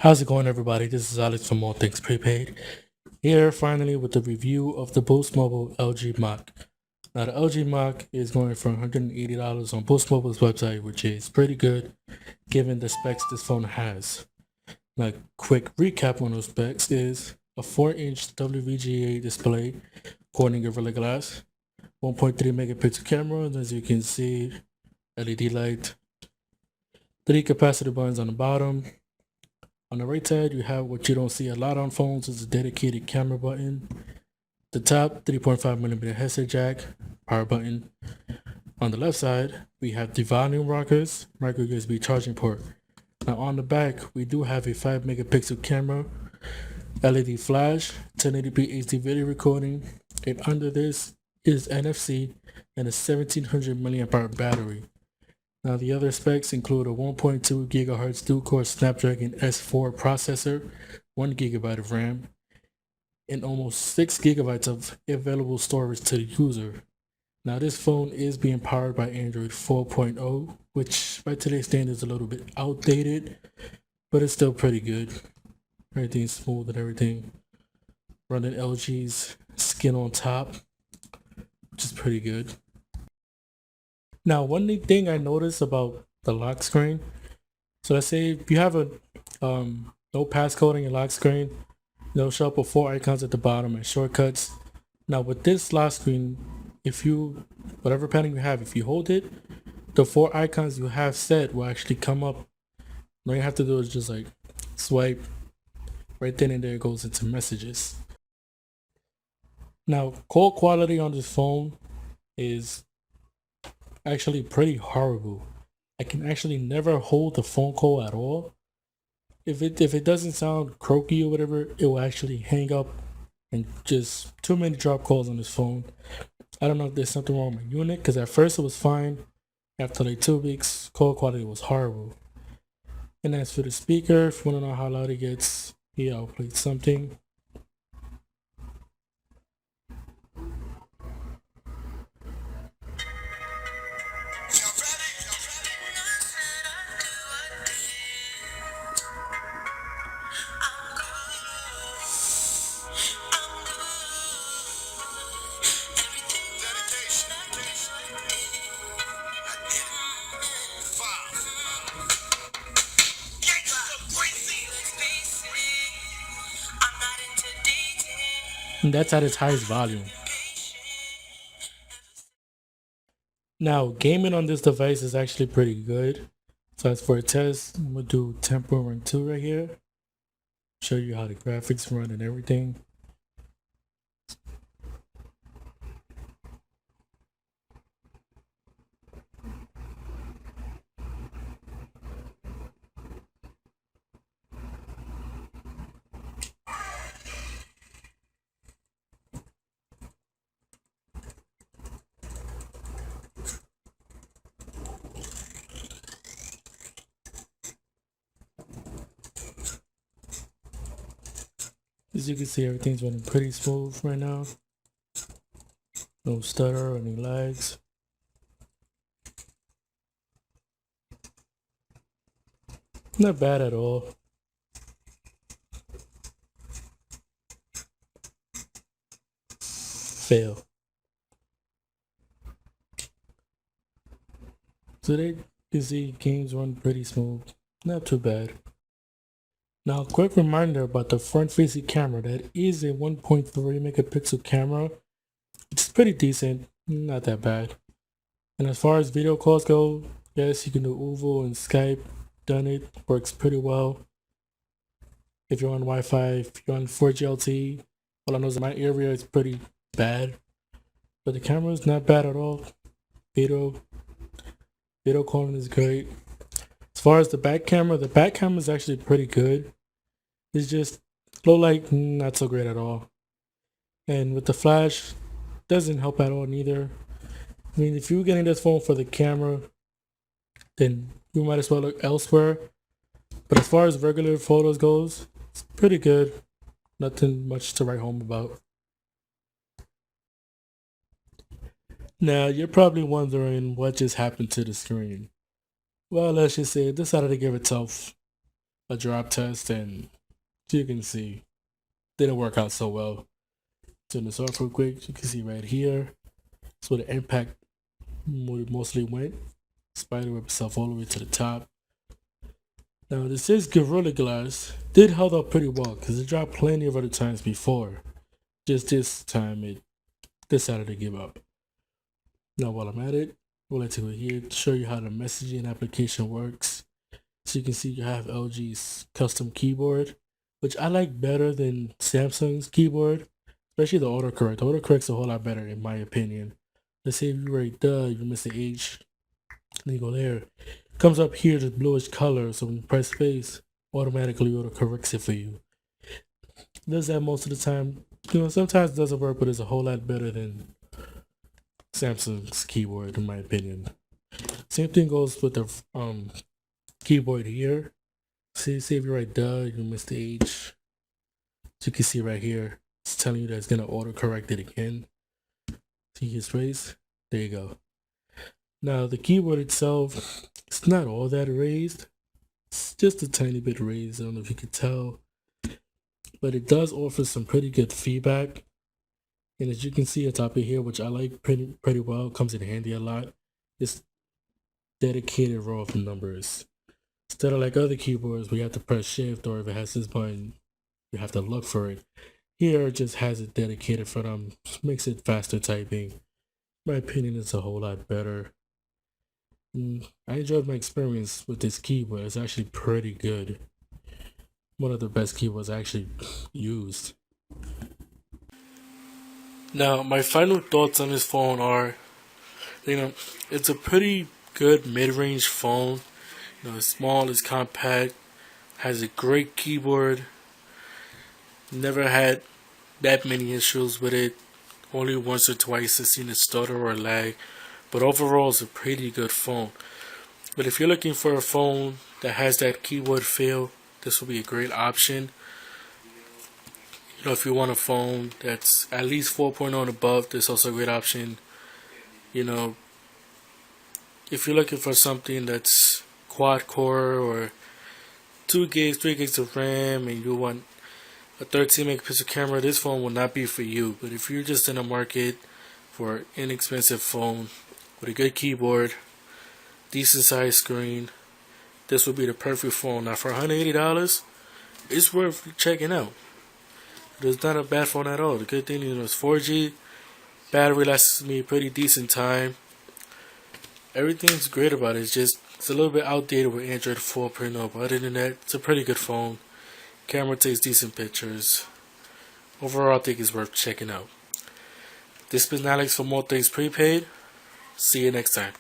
How's it going, everybody? This is Alex from All Things Prepaid. Here, finally, with the review of the Boost Mobile LG Mach. Now, the LG Mach is going for $180 on Boost Mobile's website, which is pretty good given the specs this phone has. Now, quick recap on those specs is a 4-inch WVGA display, Corning Gorilla Glass, 1.3 megapixel camera, and as you can see, LED light, 3 capacitor buttons on the bottom. On the right side, you have what you don't see a lot on phones is a dedicated camera button. The top 3.5mm headset jack, power button. On the left side, we have the volume rockers, micro USB charging port. Now on the back, we do have a 5 megapixel camera, LED flash, 1080p HD video recording, and under this is NFC and a 1700 milliamp hour battery. Now the other specs include a 1.2 GHz dual-core Snapdragon S4 processor, 1 GB of RAM, and almost 6 GB of available storage to the user. Now this phone is being powered by Android 4.0, which by today's standards is a little bit outdated, but it's still pretty good. Everything's smooth and everything. Running LG's skin on top, which is pretty good. Now, one neat thing I noticed about the lock screen, so let's say if you have a no passcode on your lock screen, it'll show up with 4 icons at the bottom and shortcuts. Now with this lock screen, if you, whatever pattern you have, if you hold it, the 4 icons you have set will actually come up. All you have to do is just like swipe right then and there, it goes into messages. Now, call quality on this phone is actually pretty horrible. I can actually never hold the phone call at all. If it doesn't sound croaky or whatever, it will actually hang up and just too many drop calls on this phone. I don't know if there's something wrong with my unit, because at first it was fine. After like 2 weeks, call quality was horrible. And as for the speaker, if you want to know how loud it gets, here I'll play something. And that's at its highest volume. Now, gaming on this device is actually pretty good. So as for a test, I'm gonna do Temple Run 2 right here. Show you how the graphics run and everything. As you can see, everything's running pretty smooth right now. No stutter or any lags. Not bad at all. Fail. So they can see games run pretty smooth. Not too bad. Now, a quick reminder about the front-facing camera. That is a 1.3 megapixel camera. It's pretty decent, not that bad. And as far as video calls go, yes, you can do Uvo and Skype. Done it, works pretty well. If you're on Wi-Fi, if you're on 4G LTE, all I know is in my area it's pretty bad. But the camera is not bad at all. Video calling is great. As far as the back camera is actually pretty good. It's just low light, not so great at all. And with the flash, doesn't help at all neither. I mean, if you're getting this phone for the camera, then you might as well look elsewhere. But as far as regular photos goes, it's pretty good. Nothing much to write home about. Now, you're probably wondering what just happened to the screen. Well, let's just say it decided to give itself a drop test, and you can see didn't work out so well. Turn this off real quick. You can see right here. That's where the impact mostly went. Spiderweb itself all the way to the top. Now this is Gorilla Glass. Did held up pretty well because it dropped plenty of other times before. Just this time it decided to give up. Now while I'm at it, we'll let you go here to show you how the messaging application works. So you can see you have LG's custom keyboard, which I like better than Samsung's keyboard, especially the autocorrect. The autocorrect's a whole lot better in my opinion. Let's say if you write the, you miss the H, and you go there. It comes up here this bluish color, so when you press space, automatically autocorrects it for you. It does that most of the time. You know, sometimes it doesn't work, but it's a whole lot better than Samsung's keyboard in my opinion. Same thing goes with the keyboard here. See if you write the, you miss the H. So you can see right here, it's telling you that it's gonna autocorrect it again. See his space? There you go. Now the keyboard itself, it's not all that raised. It's just a tiny bit raised. I don't know if you can tell, but it does offer some pretty good feedback. And as you can see on top of here, which I like pretty well, comes in handy a lot. It's dedicated row of numbers. Instead of like other keyboards where you have to press shift, or if it has this button, you have to look for it. Here it just has it dedicated for them. Makes it faster typing. In my opinion, it's a whole lot better. I enjoyed my experience with this keyboard. It's actually pretty good. One of the best keyboards I actually used. Now, my final thoughts on this phone are, it's a pretty good mid-range phone. It's small, it's compact, has a great keyboard. Never had that many issues with it. Only once or twice I've seen it stutter or lag. But overall, it's a pretty good phone. But if you're looking for a phone that has that keyboard feel, this will be a great option. If you want a phone that's at least 4.0 and above, this is also a great option. If you're looking for something that's quad core or 2 gigs, 3 gigs of RAM, and you want a 13 megapixel camera, this phone will not be for you. But if you're just in the market for an inexpensive phone with a good keyboard, decent size screen, this would be the perfect phone. Now for $180, it's worth checking out. It's not a bad phone at all. The good thing is it's 4G, battery lasts me a pretty decent time. Everything's great about it. It's a little bit outdated with Android 4.0, but other than that, it's a pretty good phone. Camera takes decent pictures. Overall, I think it's worth checking out. This has been Alex from More Things Prepaid. See you next time.